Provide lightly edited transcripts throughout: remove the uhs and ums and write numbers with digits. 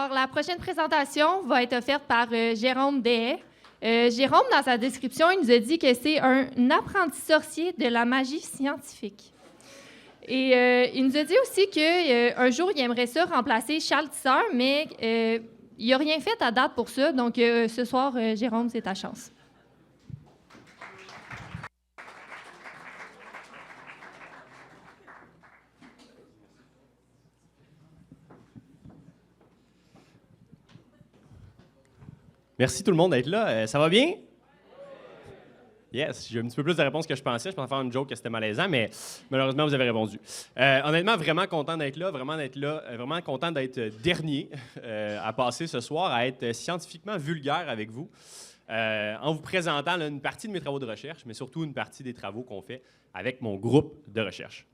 Alors, la prochaine présentation va être offerte par Jérôme Dehaye. Jérôme, dans sa description, il nous a dit que c'est un apprenti sorcier de la magie scientifique. Et il nous a dit aussi qu'un jour, il aimerait ça remplacer Charles Tisseur, mais il n'a rien fait à date pour ça. Donc, ce soir, Jérôme, c'est ta chance. Merci tout le monde d'être là. Ça va bien? Yes, j'ai un petit peu plus de réponses que je pensais. Je pensais faire une joke que c'était malaisant, mais malheureusement, vous avez répondu. Honnêtement, vraiment content d'être là, vraiment content d'être dernier à passer ce soir, à être scientifiquement vulgaire avec vous, en vous présentant là, une partie de mes travaux de recherche, mais surtout une partie des travaux qu'on fait avec mon groupe de recherche.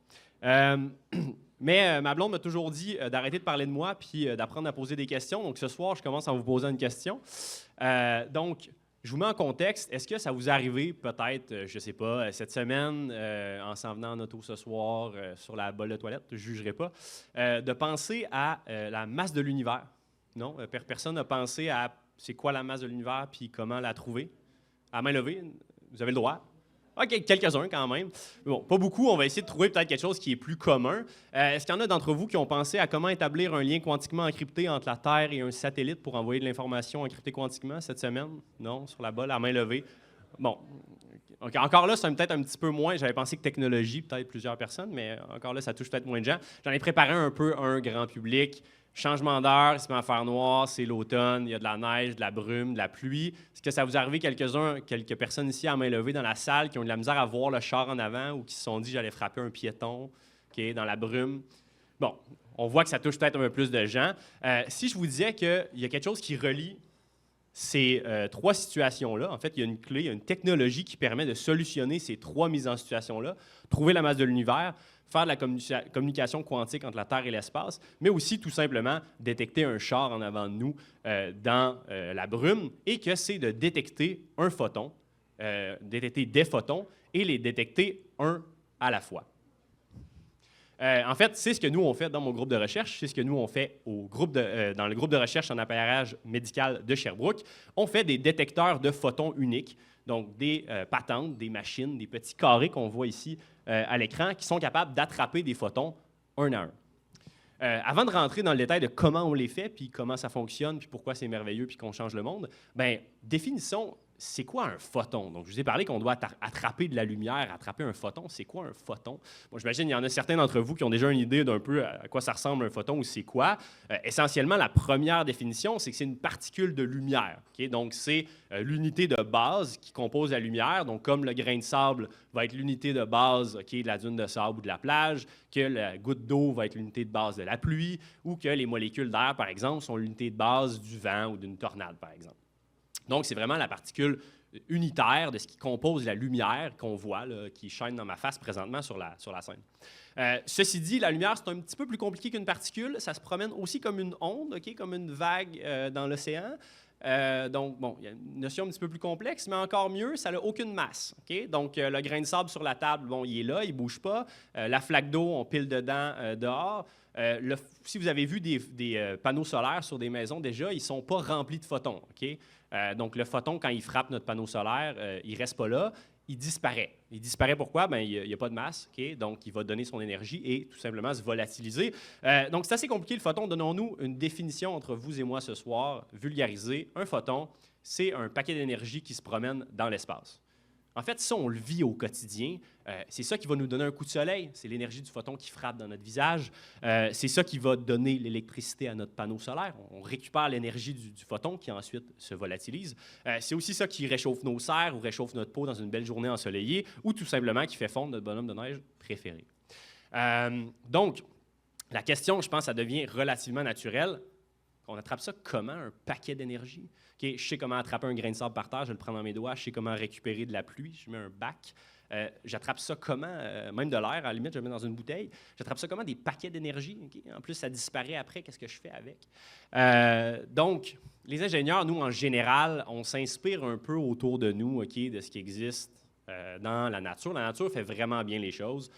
Mais ma blonde m'a toujours dit d'arrêter de parler de moi puis d'apprendre à poser des questions. Donc ce soir, je commence en vous posant une question. Donc, je vous mets en contexte. Est-ce que ça vous est arrivé peut-être, je ne sais pas, cette semaine, en s'en venant en auto ce soir, sur la bolle de toilette, je ne jugerai pas, de penser à la masse de l'univers? Non? Personne n'a pensé à c'est quoi la masse de l'univers puis comment la trouver? À main levée, vous avez le droit. OK, quelques-uns quand même. Bon, pas beaucoup. On va essayer de trouver peut-être quelque chose qui est plus commun. Est-ce qu'il y en a d'entre vous qui ont pensé à comment établir un lien quantiquement encrypté entre la Terre et un satellite pour envoyer de l'information encryptée quantiquement cette semaine? Non? Sur la balle, à main levée. Bon. Okay. Encore là, c'est peut-être un petit peu moins. J'avais pensé que technologie, peut-être plusieurs personnes, mais encore là, ça touche peut-être moins de gens. J'en ai préparé un peu un grand public. Changement d'heure, il se met à faire noir, c'est l'automne, il y a de la neige, de la brume, de la pluie. Est-ce que ça vous est arrivé quelques personnes ici à main levée dans la salle qui ont de la misère à voir le char en avant ou qui se sont dit j'allais frapper un piéton dans la brume? Bon, on voit que ça touche peut-être un peu plus de gens. Si je vous disais qu'il y a quelque chose qui relie ces trois situations-là, en fait, il y a une clé, il y a une technologie qui permet de solutionner ces trois mises en situation-là, trouver la masse de l'univers, faire de la communication quantique entre la Terre et l'espace, mais aussi tout simplement détecter un char en avant de nous dans la brume, et que c'est de détecter un photon, détecter des photons et les détecter un à la fois. En fait, c'est ce que nous, on fait dans mon groupe de recherche, c'est ce que nous, on fait dans le groupe de recherche en appareillage médical de Sherbrooke. On fait des détecteurs de photons uniques, donc des patentes, des machines, des petits carrés qu'on voit ici à l'écran, qui sont capables d'attraper des photons un à un. Avant de rentrer dans le détail de comment on les fait, puis comment ça fonctionne, puis pourquoi c'est merveilleux, puis qu'on change le monde, bien, définissons c'est quoi un photon. Donc, je vous ai parlé qu'on doit attraper de la lumière, attraper un photon. C'est quoi un photon? Bon, j'imagine qu'il y en a certains d'entre vous qui ont déjà une idée d'un peu à quoi ça ressemble un photon ou c'est quoi. Essentiellement, la première définition, c'est que c'est une particule de lumière. Okay? Donc, c'est l'unité de base qui compose la lumière. Donc, comme le grain de sable va être l'unité de base de la dune de sable ou de la plage, que la goutte d'eau va être l'unité de base de la pluie, ou que les molécules d'air, par exemple, sont l'unité de base du vent ou d'une tornade, par exemple. Donc, c'est vraiment la particule unitaire de ce qui compose la lumière qu'on voit, là, qui shine dans ma face présentement sur la scène. Ceci dit, la lumière, c'est un petit peu plus compliqué qu'une particule. Ça se promène aussi comme une onde, okay, comme une vague dans l'océan. Donc, bon, il y a une notion un petit peu plus complexe, mais encore mieux, ça n'a aucune masse. Okay? Donc, le grain de sable sur la table, bon, il est là, il ne bouge pas. La flaque d'eau, on pile dedans dehors. Si vous avez vu des panneaux solaires sur des maisons, déjà, ils ne sont pas remplis de photons. Okay? Donc, le photon, quand il frappe notre panneau solaire, il ne reste pas là, il disparaît. Il disparaît pourquoi? Bien, il n'y a pas de masse, okay? Donc il va donner son énergie et tout simplement se volatiliser. Donc, c'est assez compliqué, le photon. Donnons-nous une définition entre vous et moi ce soir, vulgarisée. Un photon, c'est un paquet d'énergie qui se promène dans l'espace. En fait, ça, on le vit au quotidien. C'est ça qui va nous donner un coup de soleil. C'est l'énergie du photon qui frappe dans notre visage. C'est ça qui va donner l'électricité à notre panneau solaire. On récupère l'énergie du photon qui ensuite se volatilise. C'est aussi ça qui réchauffe nos serres ou réchauffe notre peau dans une belle journée ensoleillée ou tout simplement qui fait fondre notre bonhomme de neige préféré. Donc, la question, je pense, ça devient relativement naturelle. On attrape ça comment, un paquet d'énergie? Okay, je sais comment attraper un grain de sable par terre, je le prends dans mes doigts. Je sais comment récupérer de la pluie, je mets un bac. J'attrape ça comment, même de l'air, à la limite, je le mets dans une bouteille. J'attrape ça comment, des paquets d'énergie. Okay? En plus, ça disparaît après, qu'est-ce que je fais avec? Donc, les ingénieurs, nous, en général, on s'inspire un peu autour de nous, okay, de ce qui existe dans la nature. La nature fait vraiment bien les choses.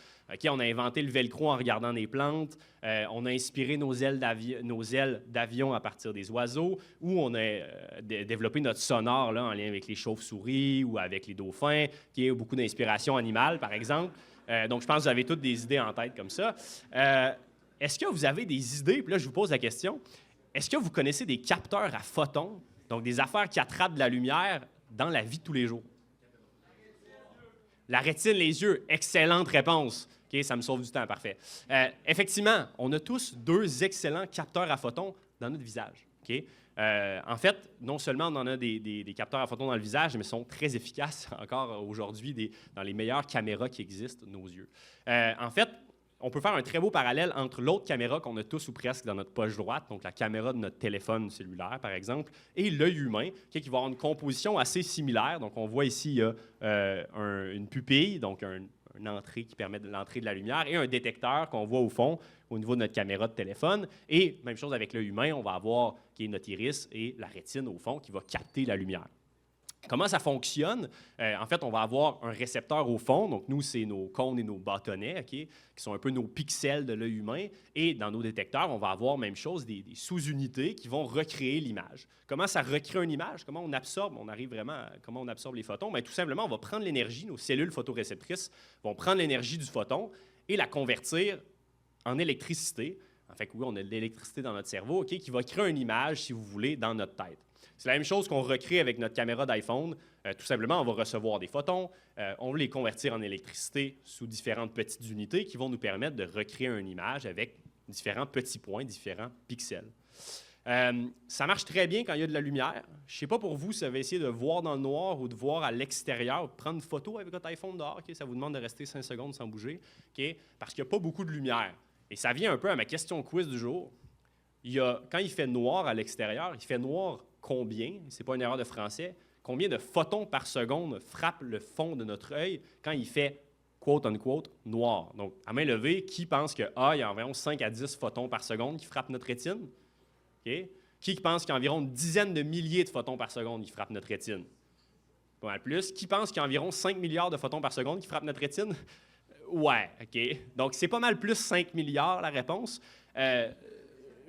On a inventé le velcro en regardant des plantes. On a inspiré nos ailes d'avion à partir des oiseaux. Ou on a développé notre sonore là, en lien avec les chauves-souris ou avec les dauphins, qui a beaucoup d'inspiration animale, par exemple. Donc, je pense que vous avez toutes des idées en tête comme ça. Est-ce que vous avez des idées? Puis là, je vous pose la question. Est-ce que vous connaissez des capteurs à photons, donc des affaires qui attrapent de la lumière dans la vie de tous les jours? La rétine, les yeux, excellente réponse. OK, ça me sauve du temps, parfait. Effectivement, on a tous deux excellents capteurs à photons dans notre visage. OK? En fait, non seulement on en a des capteurs à photons dans le visage, mais ils sont très efficaces encore aujourd'hui dans les meilleures caméras qui existent, nos yeux. En fait, on peut faire un très beau parallèle entre l'autre caméra qu'on a tous ou presque dans notre poche droite, donc la caméra de notre téléphone cellulaire, par exemple, et l'œil humain, qui va avoir une composition assez similaire. Donc, on voit ici, il y a une pupille, donc une entrée qui permet de l'entrée de la lumière, et un détecteur qu'on voit au fond, au niveau de notre caméra de téléphone. Et même chose avec l'œil humain, on va avoir qui est notre iris et la rétine, au fond, qui va capter la lumière. Comment ça fonctionne? En fait, on va avoir un récepteur au fond. Donc, nous, c'est nos cônes et nos bâtonnets, OK, qui sont un peu nos pixels de l'œil humain. Et dans nos détecteurs, on va avoir, même chose, des sous-unités qui vont recréer l'image. Comment ça recrée une image? Comment on absorbe? On arrive vraiment à comment on absorbe les photons? Bien, tout simplement, on va prendre l'énergie. Nos cellules photoréceptrices vont prendre l'énergie du photon et la convertir en électricité. En fait, oui, on a de l'électricité dans notre cerveau, OK, qui va créer une image, si vous voulez, dans notre tête. C'est la même chose qu'on recrée avec notre caméra d'iPhone. Tout simplement, on va recevoir des photons, on va les convertir en électricité sous différentes petites unités qui vont nous permettre de recréer une image avec différents petits points, différents pixels. Ça marche très bien quand il y a de la lumière. Je ne sais pas pour vous si vous avez essayé de voir dans le noir ou de voir à l'extérieur, prendre une photo avec votre iPhone dehors. Okay? Ça vous demande de rester 5 secondes sans bouger, okay? Parce qu'il n'y a pas beaucoup de lumière. Et ça vient un peu à ma question quiz du jour. Quand il fait noir à l'extérieur, il fait noir combien, ce n'est pas une erreur de français, combien de photons par seconde frappent le fond de notre œil quand il fait quote-unquote noir. Donc, à main levée, qui pense qu'il y a environ 5 à 10 photons par seconde qui frappent notre rétine? Okay. Qui pense qu'il y a environ une dizaine de milliers de photons par seconde qui frappent notre rétine? Pas mal plus. Qui pense qu'il y a environ 5 milliards de photons par seconde qui frappent notre rétine? Ouais, OK. Donc, c'est pas mal plus 5 milliards, la réponse.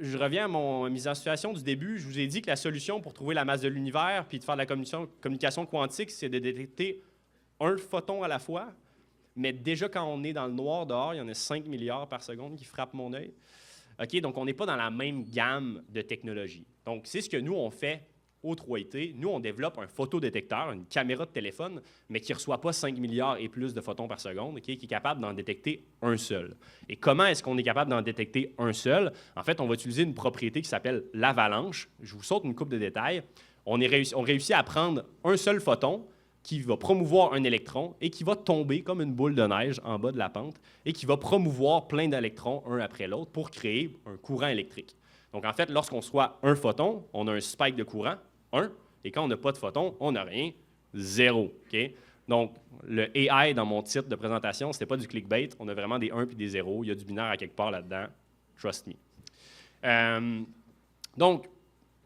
Je reviens à ma mise en situation du début. Je vous ai dit que la solution pour trouver la masse de l'univers puis de faire de la communication quantique, c'est de détecter un photon à la fois. Mais déjà, quand on est dans le noir dehors, il y en a 5 milliards par seconde qui frappent mon œil. OK, donc on n'est pas dans la même gamme de technologies. Donc, c'est ce que nous, on fait au 3IT. Nous, on développe un photodétecteur, une caméra de téléphone, mais qui ne reçoit pas 5 milliards et plus de photons par seconde, okay, qui est capable d'en détecter un seul. Et comment est-ce qu'on est capable d'en détecter un seul? En fait, on va utiliser une propriété qui s'appelle l'avalanche. Je vous saute une coupe de détails. On réussit à prendre un seul photon qui va promouvoir un électron et qui va tomber comme une boule de neige en bas de la pente et qui va promouvoir plein d'électrons un après l'autre pour créer un courant électrique. Donc, en fait, lorsqu'on reçoit un photon, on a un spike de courant, 1, et quand on n'a pas de photon, on n'a rien, 0. Okay? Donc, le AI dans mon titre de présentation, ce n'était pas du clickbait, on a vraiment des 1 puis des 0, il y a du binaire à quelque part là-dedans, trust me. Donc,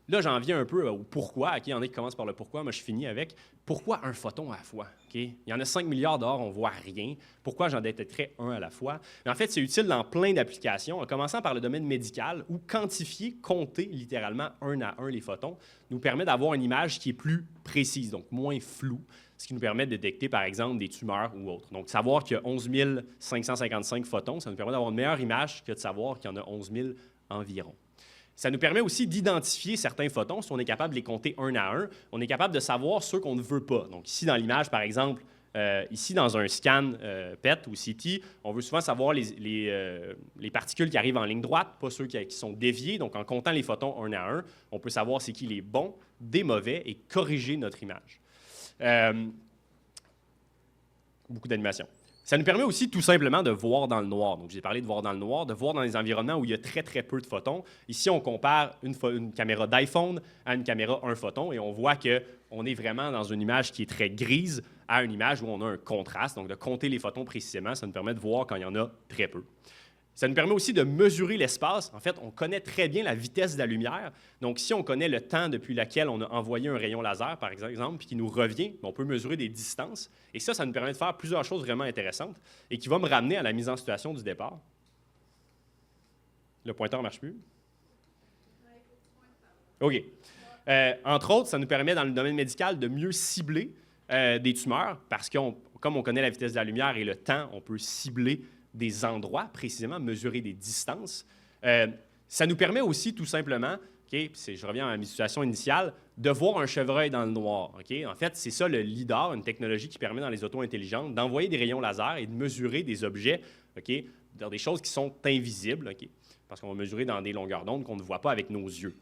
là, j'en viens un peu au pourquoi. Okay? Il y en a qui commencent par le pourquoi, moi je finis avec pourquoi un photon à la fois? Okay? Il y en a 5 milliards dehors, on ne voit rien. Pourquoi j'en détecterais un à la fois? Mais en fait, c'est utile dans plein d'applications, en commençant par le domaine médical, où quantifier, compter littéralement un à un les photons, nous permet d'avoir une image qui est plus précise, donc moins floue, ce qui nous permet de détecter, par exemple, des tumeurs ou autres. Donc, savoir qu'il y a 11 555 photons, ça nous permet d'avoir une meilleure image que de savoir qu'il y en a 11 000 environ. Ça nous permet aussi d'identifier certains photons. Si on est capable de les compter un à un, on est capable de savoir ceux qu'on ne veut pas. Donc ici, dans l'image, par exemple, ici, dans un scan PET ou CT, on veut souvent savoir les particules qui arrivent en ligne droite, pas ceux qui sont déviés. Donc, en comptant les photons un à un, on peut savoir c'est qui les bons, des mauvais et corriger notre image. Beaucoup d'animation. Ça nous permet aussi tout simplement de voir dans le noir. Donc, j'ai parlé de voir dans le noir, de voir dans des environnements où il y a très, très peu de photons. Ici, on compare une caméra d'iPhone à une caméra 1 photon et on voit qu'on est vraiment dans une image qui est très grise à une image où on a un contraste. Donc, de compter les photons précisément, ça nous permet de voir quand il y en a très peu. Ça nous permet aussi de mesurer l'espace. En fait, on connaît très bien la vitesse de la lumière. Donc, si on connaît le temps depuis lequel on a envoyé un rayon laser, par exemple, puis qui nous revient, on peut mesurer des distances. Et ça nous permet de faire plusieurs choses vraiment intéressantes et qui va me ramener à la mise en situation du départ. Le pointeur ne marche plus? OK. Entre autres, ça nous permet, dans le domaine médical, de mieux cibler des tumeurs parce que, comme on connaît la vitesse de la lumière et le temps, on peut cibler des endroits, précisément, mesurer des distances. Ça nous permet aussi, tout simplement, je reviens à ma situation initiale, de voir un chevreuil dans le noir. En fait, c'est ça le LIDAR, une technologie qui permet dans les autos intelligentes d'envoyer des rayons laser et de mesurer des objets, dans des choses qui sont invisibles, parce qu'on va mesurer dans des longueurs d'onde qu'on ne voit pas avec nos yeux.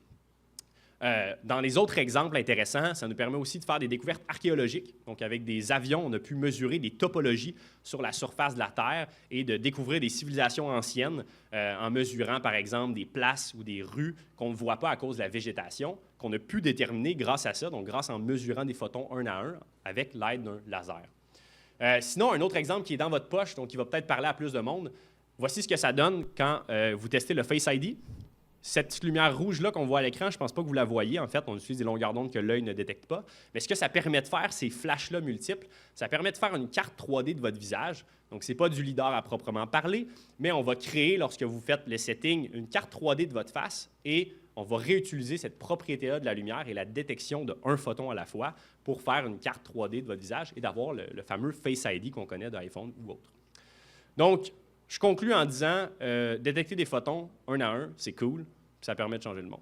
Dans les autres exemples intéressants, ça nous permet aussi de faire des découvertes archéologiques. Donc, avec des avions, on a pu mesurer des topologies sur la surface de la Terre et de découvrir des civilisations anciennes en mesurant, par exemple, des places ou des rues qu'on ne voit pas à cause de la végétation, qu'on a pu déterminer grâce à ça, donc grâce en mesurant des photons un à un avec l'aide d'un laser. Sinon, un autre exemple qui est dans votre poche, donc qui va peut-être parler à plus de monde, voici ce que ça donne quand vous testez le Face ID. Cette petite lumière rouge-là qu'on voit à l'écran, je ne pense pas que vous la voyez. En fait, on utilise des longueurs d'onde que l'œil ne détecte pas. Mais ce que ça permet de faire, ces flashs-là multiples, ça permet de faire une carte 3D de votre visage. Donc, ce n'est pas du LIDAR à proprement parler, mais on va créer, lorsque vous faites le setting, une carte 3D de votre face et on va réutiliser cette propriété-là de la lumière et la détection d'un photon à la fois pour faire une carte 3D de votre visage et d'avoir le fameux Face ID qu'on connaît d'iPhone ou autre. Donc, je conclus en disant, détecter des photons un à un, c'est cool, puis ça permet de changer le monde.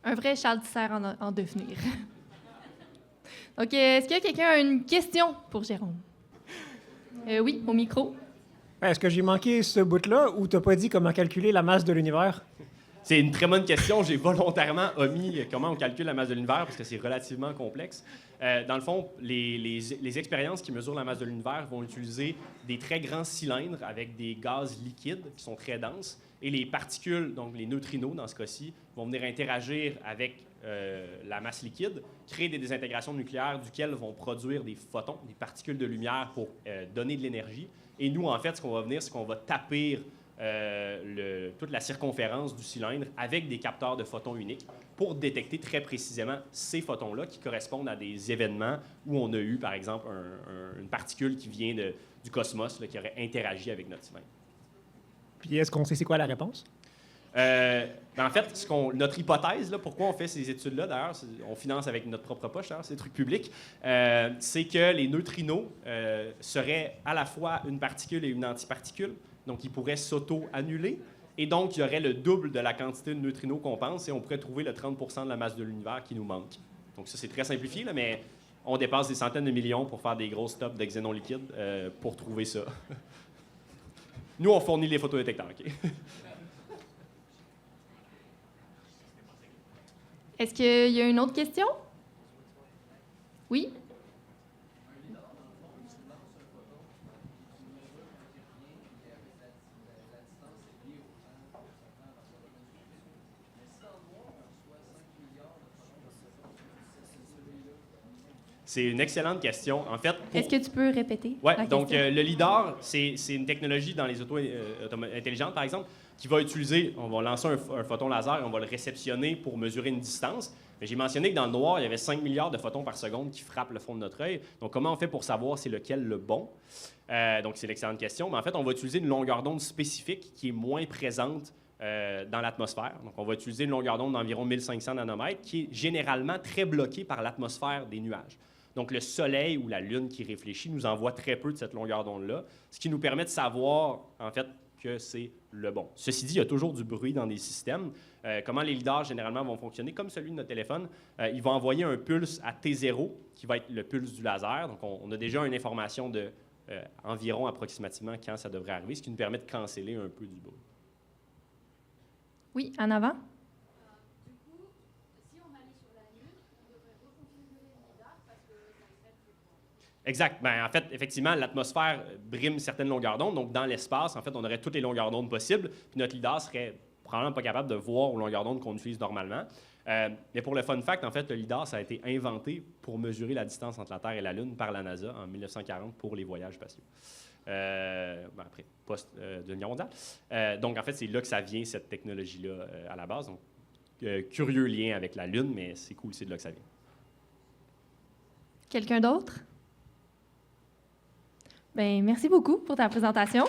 Un vrai Charles Tisser en devenir. Donc, est-ce que quelqu'un a une question pour Jérôme? Oui, au micro. Est-ce que j'ai manqué ce bout-là ou tu n'as pas dit comment calculer la masse de l'univers? C'est une très bonne question. J'ai volontairement omis comment on calcule la masse de l'univers parce que c'est relativement complexe. Dans le fond, les expériences qui mesurent la masse de l'univers vont utiliser des très grands cylindres avec des gaz liquides qui sont très denses et les particules, donc les neutrinos dans ce cas-ci, vont venir interagir avec la masse liquide, créer des désintégrations nucléaires duquel vont produire des photons, des particules de lumière pour donner de l'énergie. Et nous, en fait, ce qu'on va venir, c'est qu'on va taper toute la circonférence du cylindre avec des capteurs de photons uniques pour détecter très précisément ces photons-là qui correspondent à des événements où on a eu, par exemple, une particule qui vient du cosmos là, qui aurait interagi avec notre cylindre. Puis est-ce qu'on sait c'est quoi la réponse? En fait, notre hypothèse, là, pourquoi on fait ces études-là, d'ailleurs, on finance avec notre propre poche, d'ailleurs, c'est des trucs publics, c'est que les neutrinos seraient à la fois une particule et une antiparticule. Donc, ils pourraient s'auto-annuler. Et donc, il y aurait le double de la quantité de neutrinos qu'on pense et on pourrait trouver le 30% de la masse de l'univers qui nous manque. Donc, ça, c'est très simplifié, là, mais on dépasse des centaines de millions pour faire des gros stops de xénon liquide pour trouver ça. Nous, on fournit les photodétecteurs, OK? Est-ce qu'il y a une autre question? Oui? C'est une excellente question. En fait, est-ce que tu peux répéter? Oui, donc le LIDAR, c'est une technologie dans les autos intelligentes, par exemple, qui va utiliser, on va lancer un photon laser et on va le réceptionner pour mesurer une distance. Mais j'ai mentionné que dans le noir, il y avait 5 milliards de photons par seconde qui frappent le fond de notre œil. Donc, comment on fait pour savoir c'est lequel le bon? Donc, c'est l'excellente question. Mais en fait, on va utiliser une longueur d'onde spécifique qui est moins présente dans l'atmosphère. Donc, on va utiliser une longueur d'onde d'environ 1500 nanomètres qui est généralement très bloquée par l'atmosphère des nuages. Donc, le Soleil ou la Lune qui réfléchit nous envoie très peu de cette longueur d'onde-là, ce qui nous permet de savoir, en fait, que c'est le bon. Ceci dit, il y a toujours du bruit dans des systèmes. Comment les lidars, généralement, vont fonctionner? Comme celui de notre téléphone, ils vont envoyer un pulse à T0, qui va être le pulse du laser. Donc, on a déjà une information de environ approximativement quand ça devrait arriver, ce qui nous permet de canceller un peu du bruit. Oui, en avant. Exact. Bien, en fait, effectivement, l'atmosphère brime certaines longueurs d'onde. Donc, dans l'espace, en fait, on aurait toutes les longueurs d'onde possibles. Puis notre lidar serait probablement pas capable de voir aux longueurs d'onde qu'on utilise normalement. Mais pour le fun fact, en fait, le LIDAR, ça a été inventé pour mesurer la distance entre la Terre et la Lune par la NASA en 1940 pour les voyages spatiaux. Après, post-Deuxième Guerre mondiale. Donc, en fait, c'est là que ça vient, cette technologie-là, à la base. Donc, curieux lien avec la Lune, mais c'est cool, c'est de là que ça vient. Quelqu'un d'autre? Bien, merci beaucoup pour ta présentation.